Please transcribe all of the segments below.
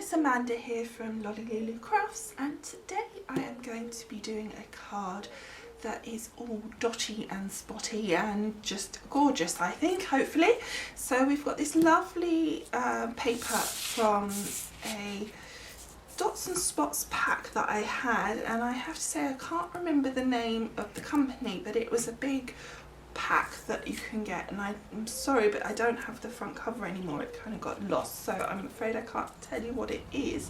it's Amanda here from Lolli Lulu Crafts, and today I am going to be doing a card that is all dotty and spotty and just gorgeous, I think, hopefully. So we've got this lovely paper from a Dots and Spots pack that I had, and I have to say I can't remember the name of the company, but it was a big pack that you can get, and I'm sorry but I don't have the front cover anymore, it kind of got lost, so I'm afraid I can't tell you what it is.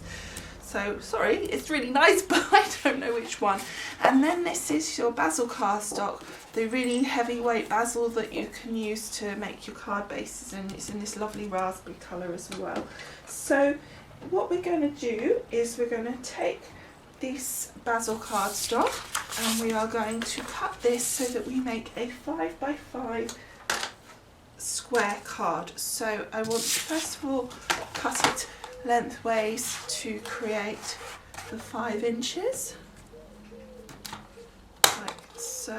So sorry, it's really nice but I don't know which one. And then this is your basil cardstock, the really heavyweight basil that you can use to make your card bases, and it's in this lovely raspberry colour as well. So what we're going to do is we're going to take this basil cardstock and we are going to cut this so that we make a 5x5 square card. So I want to first of all cut it lengthways to create the 5 inches, like so.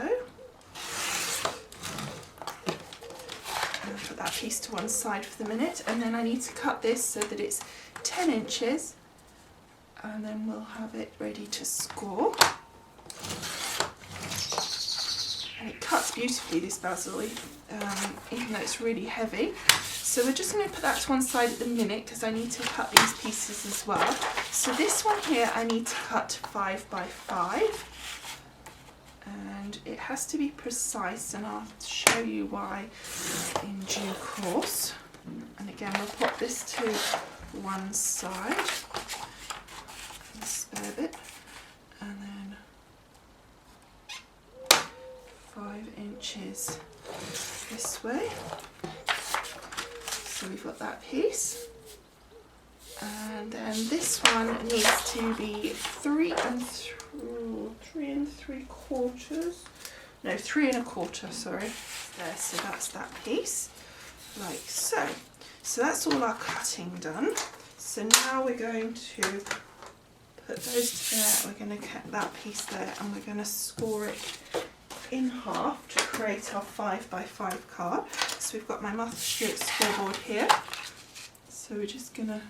And put that piece to one side for the minute, and then I need to cut this so that it's 10 inches, and then we'll have it ready to score. And it cuts beautifully, this basil, even though it's really heavy. So we're just going to put that to one side at the minute because I need to cut these pieces as well. So this one here I need to cut 5x5, and it has to be precise, and I'll show you why in due course. And again, we'll pop this to one side, the spare bit, and then 5 inches this way. So we've got that piece, and then this one needs to be 3 3.25, sorry. There, so that's that piece, like so. So that's all our cutting done. So now we're going to put those there, we're going to cut that piece there, and we're going to score it in half to create our 5x5 card. So we've got my Martha Stewart scoreboard here. So we're just going to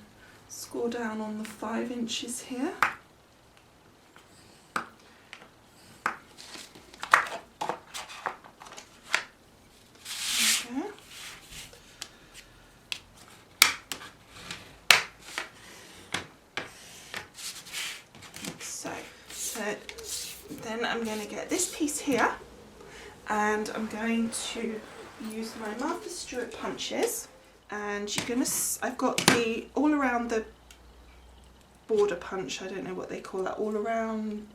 score down on the 5 inches here. Okay. So then I'm going to get this piece here, and I'm going to use my Martha Stewart punches, and you're going to, I've got the all around the border punch, I don't know what they call that, all around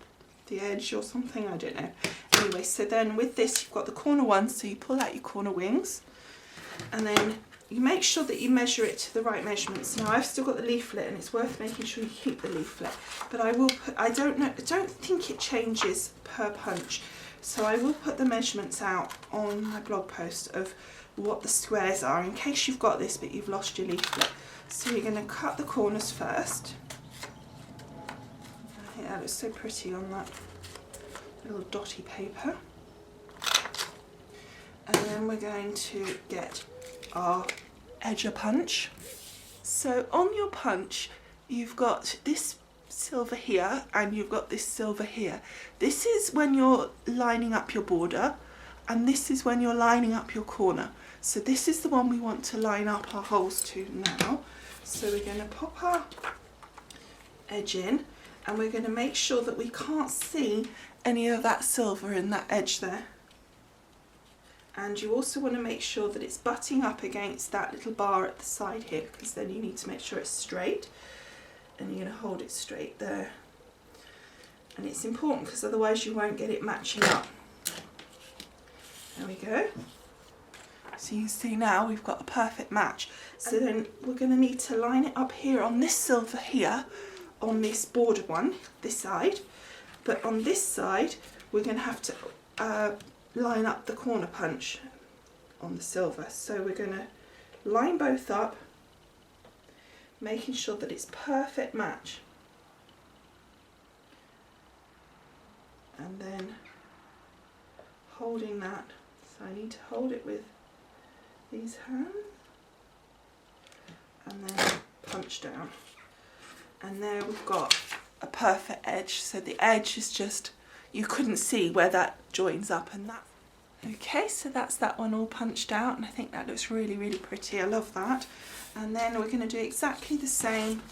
the edge or something, I don't know. Anyway, so then with this you've got the corner ones, so you pull out your corner wings, and then you make sure that you measure it to the right measurements. Now I've still got the leaflet, and it's worth making sure you keep the leaflet, but I will put, I don't think it changes per punch, so I will put the measurements out on my blog post of what the squares are in case you've got this but you've lost your leaflet. So you're going to cut the corners first. I think that looks so pretty on that little dotty paper. And then we're going to get our edger punch. So on your punch you've got this silver here and you've got this silver here. This is when you're lining up your border, and this is when you're lining up your corner. So this is the one we want to line up our holes to now. So we're going to pop our edge in, and we're going to make sure that we can't see any of that silver in that edge there. And you also want to make sure that it's butting up against that little bar at the side here, because then you need to make sure it's straight, and you're going to hold it straight there. And it's important because otherwise you won't get it matching up. There we go. So you can see now we've got a perfect match. So then we're going to need to line it up here on this silver here, on this border one, this side. But on this side we're going to have to line up the corner punch on the silver. So we're going to line both up, making sure that it's perfect match, and then holding that. So I need to hold it with these hands and then punch down. And there we've got a perfect edge. So the edge is just, you couldn't see where that joins up and that. Okay, so that's that one all punched out, and I think that looks really, really pretty. I love that. And then we're going to do exactly the same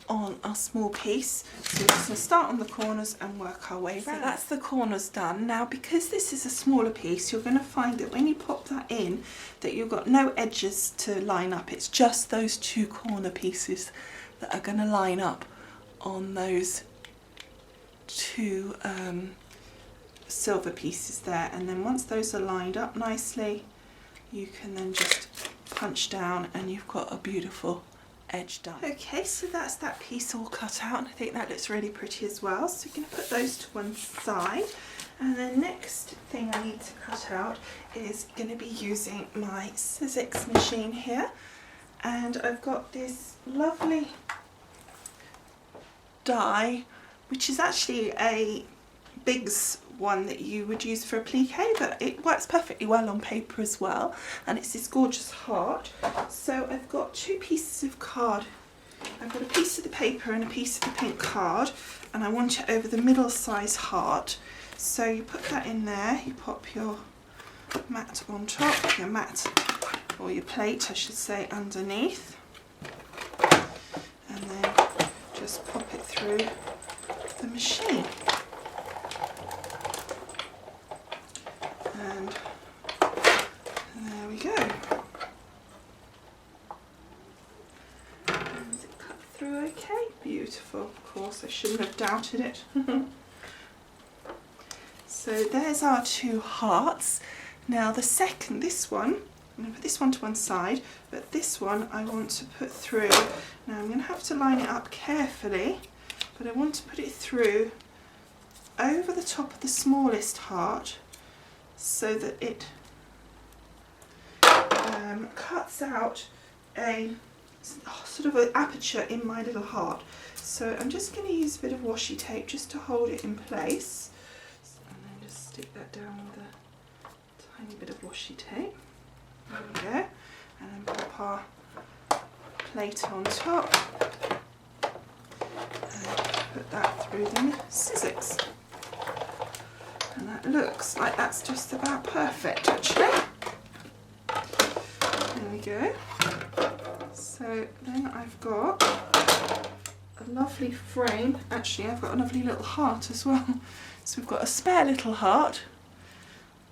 on our small piece. So we're just going to start on the corners and work our way around. So that's the corners done. Now, because this is a smaller piece, you're going to find that when you pop that in, that you've got no edges to line up. It's just those two corner pieces that are going to line up on those two silver pieces there. And then once those are lined up nicely, you can then just punch down and you've got a beautiful edge done. Okay, so that's that piece all cut out, and I think that looks really pretty as well. So you're going to put those to one side, and the next thing I need to cut out is going to be using my ssswc machine here, and I've got this lovely die, which is actually a Big's one that you would use for applique, but it works perfectly well on paper as well, and it's this gorgeous heart. So I've got two pieces of card. I've got a piece of the paper and a piece of the pink card, and I want it over the middle size heart. So you put that in there, you pop your mat on top, your mat or your plate I should say underneath, and then just pop it through the machine. And there we go. Is it cut through okay? Beautiful. Of course, I shouldn't have doubted it. So there's our two hearts. Now the second, this one, I'm going to put this one to one side, but this one I want to put through. Now I'm going to have to line it up carefully, but I want to put it through over the top of the smallest heart, so that it cuts out a sort of an aperture in my little heart. So I'm just going to use a bit of washi tape just to hold it in place, and then just stick that down with a tiny bit of washi tape. There we go. And then pop our plate on top and put that through the ssswc. And that looks like that's just about perfect actually. There we go. So then I've got a lovely frame. Actually, I've got a lovely little heart as well. So we've got a spare little heart,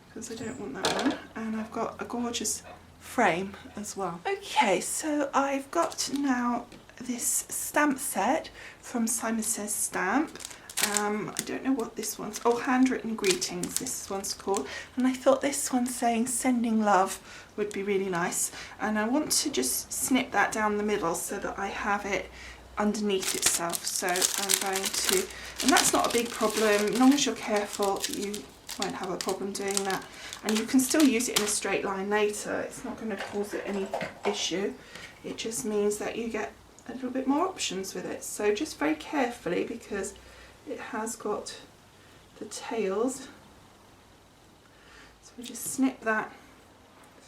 because I don't want that one. And I've got a gorgeous frame as well. Okay, so I've got now this stamp set from Simon Says Stamp. I don't know what this one's, oh, Handwritten Greetings this one's called, and I thought this one saying Sending Love would be really nice, and I want to just snip that down the middle so that I have it underneath itself. So I'm going to, and that's not a big problem, as long as you're careful you won't have a problem doing that, and you can still use it in a straight line later. It's not going to cause it any issue, it just means that you get a little bit more options with it. So just very carefully, because it has got the tails, so we just snip that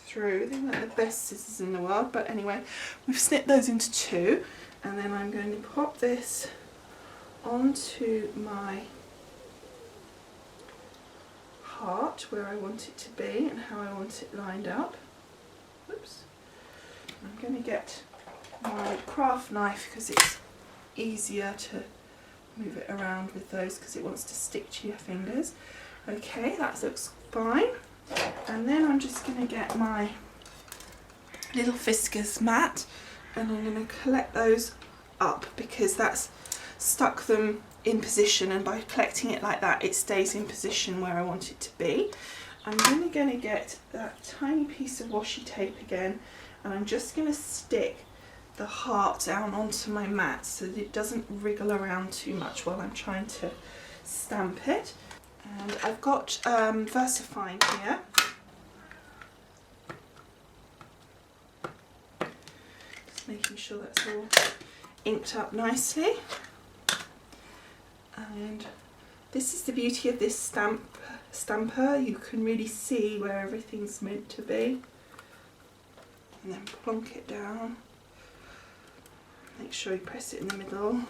through. They're not the best scissors in the world, but anyway, we've snipped those into two, and then I'm going to pop this onto my heart where I want it to be and how I want it lined up. Oops. I'm going to get my craft knife because it's easier to move it around with those, because it wants to stick to your fingers. Okay, that looks fine. And then I'm just going to get my little Fiskars mat, and I'm going to collect those up, because that's stuck them in position, and by collecting it like that it stays in position where I want it to be. I'm going to get that tiny piece of washi tape again, and I'm just going to stick the heart down onto my mat so that it doesn't wriggle around too much while I'm trying to stamp it. And I've got VersaFine here. Just making sure that's all inked up nicely. And this is the beauty of this stamper. You can really see where everything's meant to be. And then plonk it down. Make sure you press it in the middle.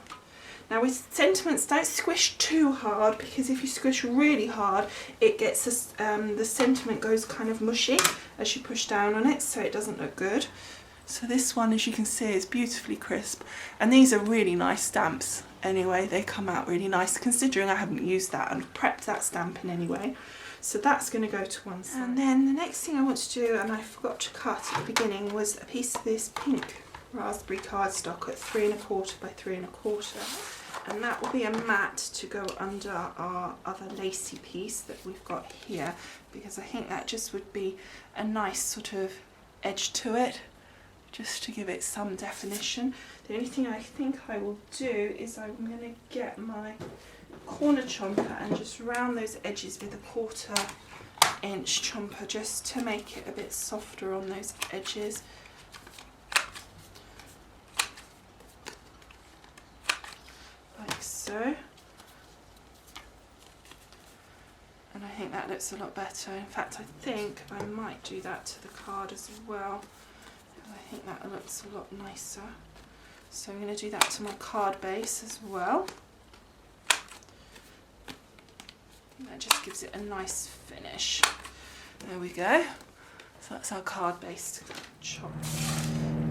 Now with sentiments, don't squish too hard, because if you squish really hard, it gets the sentiment goes kind of mushy as you push down on it, so it doesn't look good. So this one, as you can see, is beautifully crisp, and these are really nice stamps anyway. They come out really nice, considering I haven't used that and prepped that stamp in anyway. So that's going to go to one side. And then the next thing I want to do, and I forgot to cut at the beginning, was a piece of this pink raspberry cardstock at 3 1/4 by 3 1/4. And that will be a mat to go under our other lacy piece that we've got here, because I think that just would be a nice sort of edge to it, just to give it some definition. The only thing I think I will do is I'm going to get my corner chomper and just round those edges with a 1/4 inch chomper, just to make it a bit softer on those edges. Like so. And I think that looks a lot better. In fact, I think I might do that to the card as well. I think that looks a lot nicer. So I'm going to do that to my card base as well. And that just gives it a nice finish. There we go. So that's our card base chop.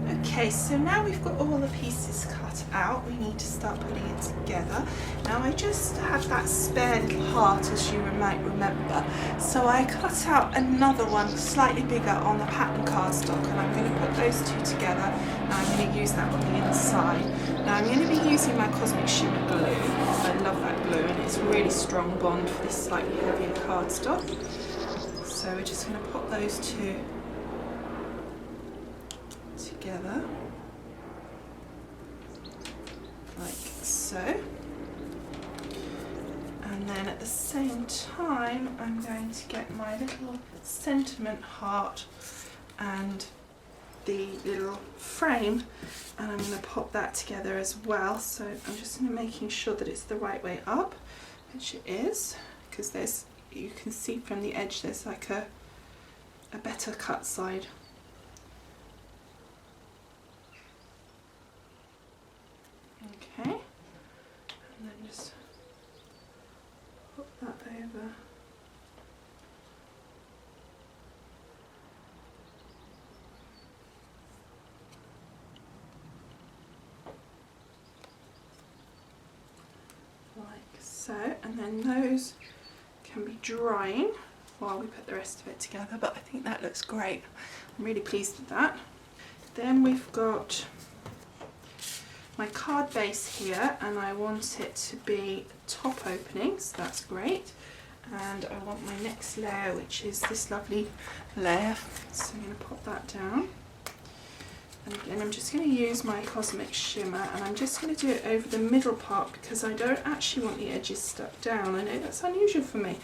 Okay, so now we've got all the pieces cut out, we need to start putting it together. Now I just have that spare little heart, as you might remember, so I cut out another one slightly bigger on the pattern cardstock, and I'm going to put those two together, and I'm going to use that on the inside. Now I'm going to be using my Cosmic Shimmer glue. I love that glue, and it's a really strong bond for this slightly heavier cardstock. So we're just going to put those two together like so, and then at the same time I'm going to get my little sentiment heart and the little frame, and I'm going to pop that together as well. So I'm just making sure that it's the right way up, which it is, because there's, you can see from the edge there's like a better cut side. Okay, and then just put that over. Like so, and then those can be drying while we put the rest of it together, but I think that looks great. I'm really pleased with that. Then we've got my card base here, and I want it to be top opening, so that's great. And I want my next layer, which is this lovely layer, so I'm going to pop that down. And again, I'm just going to use my Cosmic Shimmer, and I'm just going to do it over the middle part, because I don't actually want the edges stuck down. I know that's unusual for me,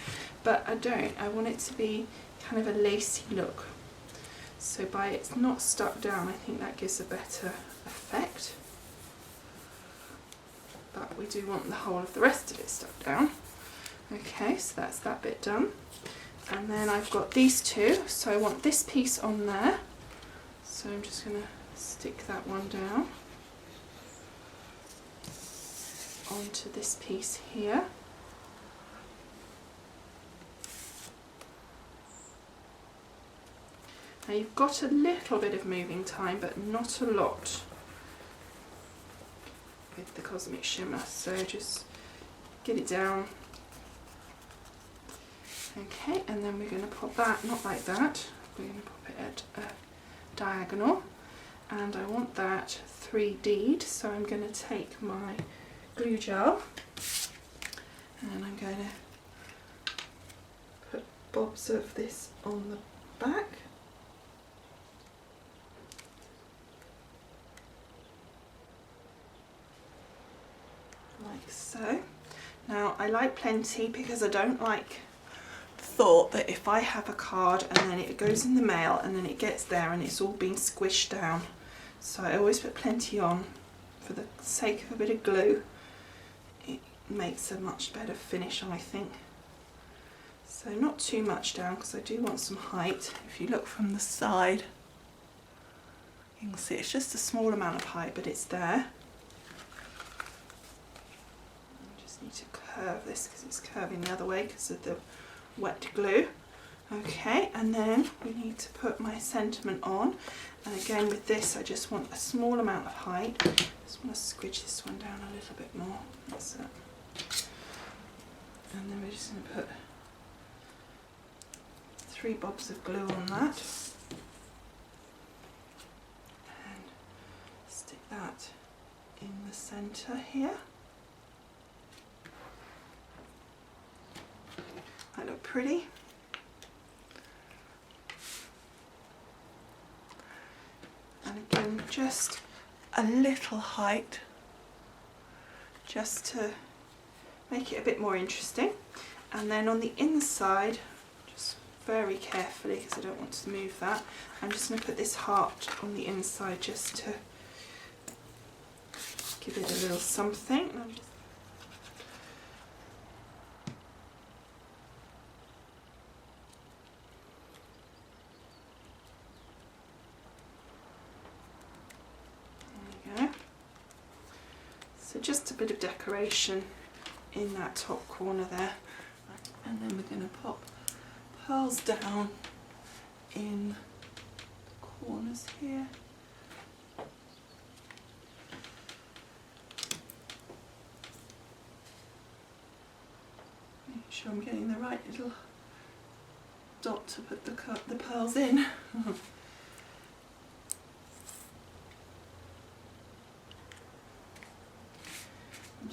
but I don't. I want it to be kind of a lacy look. So by it's not stuck down, I think that gives a better effect. But we do want the whole of the rest of it stuck down. Okay, so that's that bit done. And then I've got these two, so I want this piece on there. So I'm just going to stick that one down onto this piece here. Now you've got a little bit of moving time, but not a lot with the Cosmic Shimmer, so just get it down. Okay, and then we're going to pop that, not like that, we're going to pop it at a diagonal, and I want that 3D'd, so I'm going to take my glue gel and I'm going to put bobs of this on the back. Like so. Now I like plenty because I don't like the thought that if I have a card and then it goes in the mail and then it gets there and it's all been squished down. So I always put plenty on for the sake of a bit of glue. It makes a much better finish, I think. So not too much down because I do want some height. If you look from the side, you can see it's just a small amount of height, but it's there. curve this because it's curving the other way because of the wet glue. Okay, and then we need to put my sentiment on, and again with this I just want a small amount of height. Just want to squidge this one down a little bit more. That's it. And then we're just going to put 3 bobs of glue on that and stick that in the centre here. That look pretty. And again, just a little height, just to make it a bit more interesting. And then on the inside, just very carefully, because I don't want to move that, I'm just going to put this heart on the inside just to give it a little something. So just a bit of decoration in that top corner there. And then we're going to pop pearls down in the corners here. Make sure I'm getting the right little dot to put the pearls in.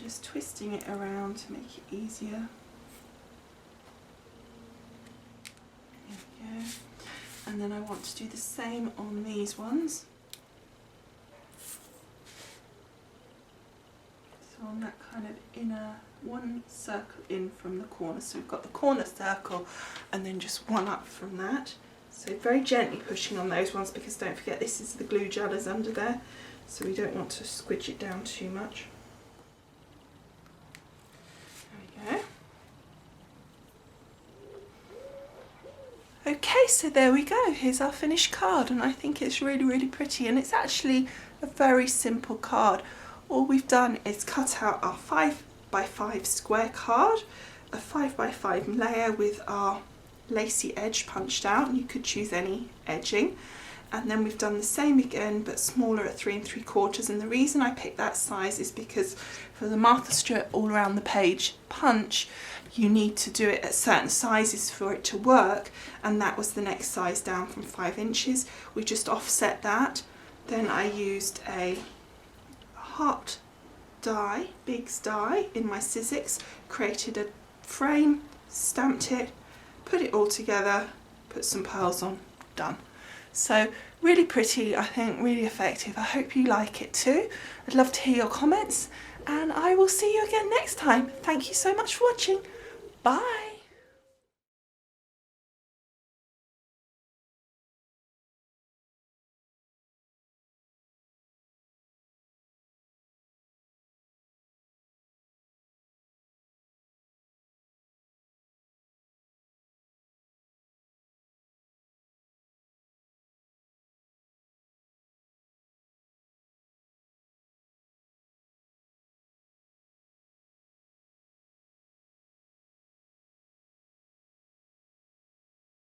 Just twisting it around to make it easier. There we go. And then I want to do the same on these ones. So on that kind of inner one circle in from the corner. So we've got the corner circle and then just one up from that. So very gently pushing on those ones, because don't forget this is the glue gel is under there. So we don't want to squidge it down too much. Okay, so there we go. Here's our finished card, and I think it's really, really pretty, and it's actually a very simple card. All we've done is cut out our 5x5 square card, a 5x5 layer with our lacy edge punched out, and you could choose any edging. And then we've done the same again, but smaller at 3 3/4. And the reason I picked that size is because for the Martha Stewart all around the page punch, you need to do it at certain sizes for it to work, and that was the next size down from 5 inches. We just offset that. Then I used a hot die, Big's die in my Sizzix, created a frame, stamped it, put it all together, put some pearls on, done. So really pretty, I think, really effective. I hope you like it too. I'd love to hear your comments, and I will see you again next time. Thank you so much for watching. Bye.